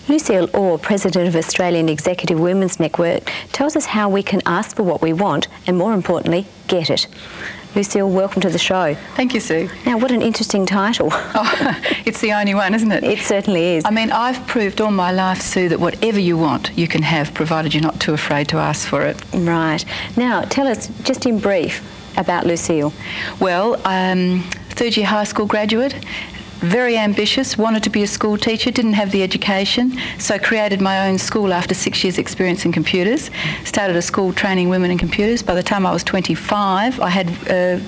Lucille Orr, President of Australian Executive Women's Network, tells us how we can ask for what we want and, more importantly, get it. Lucille, welcome to the show. Thank you, Sue. Now, what an interesting title. Oh, it's the only one, isn't it? It certainly is. I mean, I've proved all my life, Sue, that whatever you want, you can have, provided you're not too afraid to ask for it. Right. Now, tell us, just in brief, about Lucille. Well, third-year high school graduate. Very ambitious, wanted to be a school teacher, didn't have the education, so created my own school after 6 years' experience in computers. Started a school training women in computers. By the time I was 25, I had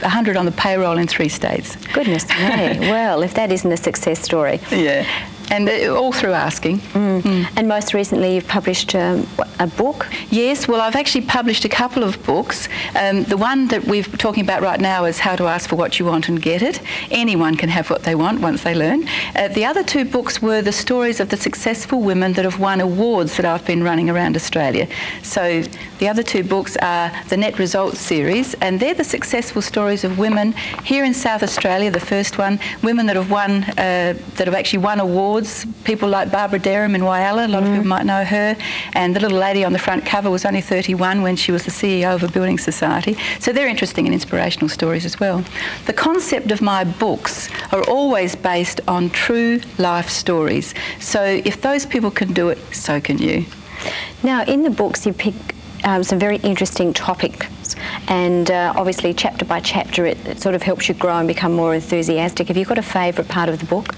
100 on the payroll in 3 states. Goodness me. Well, if that isn't a success story. Yeah. And all through asking. And most recently you've published a book? Yes, well, I've actually published a couple of books. The one that we're talking about right now is How to Ask for What You Want and Get It. Anyone can have what they want once they learn. The other 2 books were the stories of the successful women that have won awards that I've been running around Australia. So the other 2 books are the Net Results series, and they're the successful stories of women here in South Australia. The first one, women that have won, that have actually won awards. People like Barbara Derham in Whyalla, a lot of people might know her, and the little lady on the front cover was only 31 when she was the CEO of a building society. So they're interesting and inspirational stories as well. The concept of my books are always based on true life stories. So if those people can do it, so can you. Now, in the books you pick some very interesting topics, and obviously chapter by chapter it sort of helps you grow and become more enthusiastic. Have you got a favourite part of the book?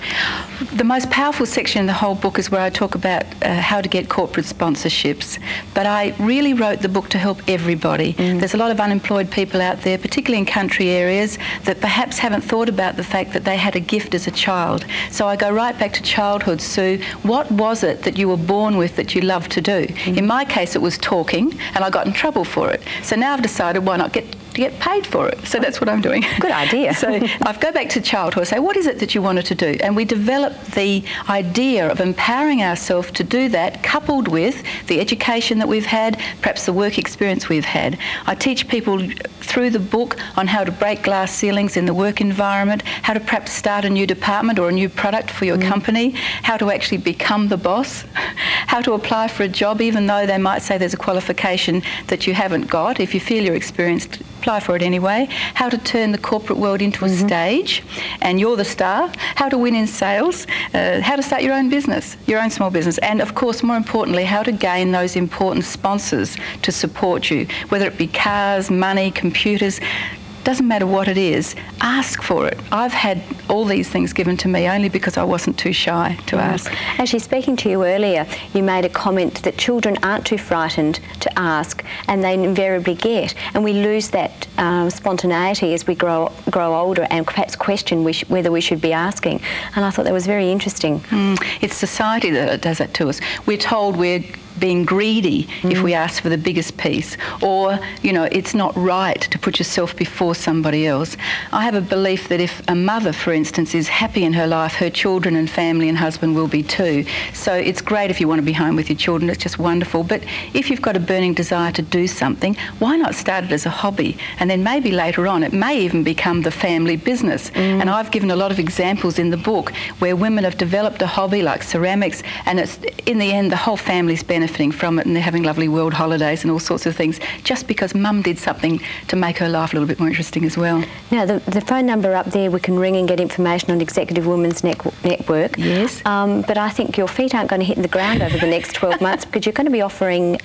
The most powerful section in the whole book is where I talk about how to get corporate sponsorships. But I really wrote the book to help everybody. There's a lot of unemployed people out there, particularly in country areas, that perhaps haven't thought about the fact that they had a gift as a child. So I go right back to childhood, Sue. What was it that you were born with that you loved to do? In my case, it was talking, and I got in trouble for it. So now I've decided why not get paid for it. So that's what I'm doing. Good idea. So I go back to childhood and say, what is it that you wanted to do? And we develop the idea of empowering ourselves to do that, coupled with the education that we've had, perhaps the work experience we've had. I teach people through the book on how to break glass ceilings in the work environment, how to perhaps start a new department or a new product for your company, how to actually become the boss, how to apply for a job even though they might say there's a qualification that you haven't got. If you feel you're experienced, apply for it anyway. How to turn the corporate world into a stage and you're the star. How to win in sales. How to start your own business, your own small business. And of course, more importantly, how to gain those important sponsors to support you, whether it be cars, money, computers. Doesn't matter what it is, ask for it. I've had all these things given to me only because I wasn't too shy to ask. Actually, speaking to you earlier, you made a comment that children aren't too frightened to ask, and they invariably get, and we lose that spontaneity as we grow older and perhaps question whether we should be asking. And I thought that was very interesting. It's society that does that to us. We're told we're being greedy if we ask for the biggest piece, or, you know, it's not right to put yourself before somebody else. I have a belief that if a mother, for instance, is happy in her life, her children and family and husband will be too. So it's great if you want to be home with your children, it's just wonderful. But if you've got a burning desire to do something, why not start it as a hobby? And then maybe later on it may even become the family business. And I've given a lot of examples in the book where women have developed a hobby like ceramics, and it's, in the end, the whole family's benefiting from it, and they're having lovely world holidays and all sorts of things, just because mum did something to make her life a little bit more interesting as well. Now, the phone number up there, we can ring and get information on Executive Women's Network. Yes. But I think your feet aren't going to hit the ground over the next 12 months because you're going to be offering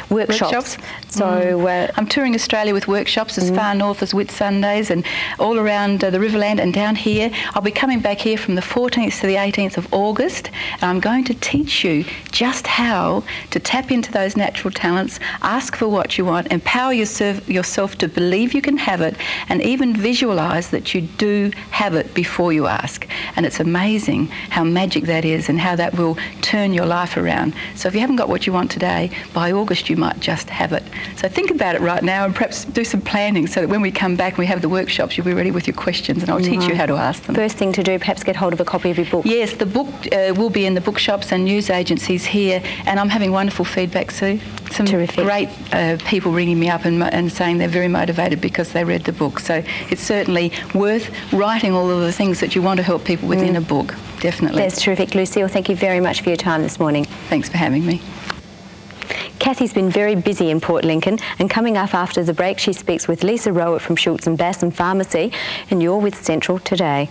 workshops. So I'm touring Australia with workshops as far north as Whitsundays and all around the Riverland and down here. I'll be coming back here from the 14th to the 18th of August, and I'm going to teach you just how to tap into those natural talents, ask for what you want, empower yourself to believe you can have it, and even visualise that you do have it before you ask. And it's amazing how magic that is and how that will turn your life around. So if you haven't got what you want today, by August you might just have it. So think about it right now and perhaps do some planning so that when we come back and we have the workshops, you'll be ready with your questions and I'll teach you how to ask them. First thing to do, perhaps get hold of a copy of your book. Yes, the book will be in the bookshops and news agencies here, and I'm I'm having wonderful feedback, Sue. Some Terrific. great people ringing me up and saying they're very motivated because they read the book. So it's certainly worth writing all of the things that you want to help people with in a book, definitely. That's terrific. Lucille, thank you very much for your time this morning. Thanks for having me. Kathy's been very busy in Port Lincoln, and coming up after the break she speaks with Lisa Rowett from Schultz and Bassam Pharmacy, and you're with Central Today.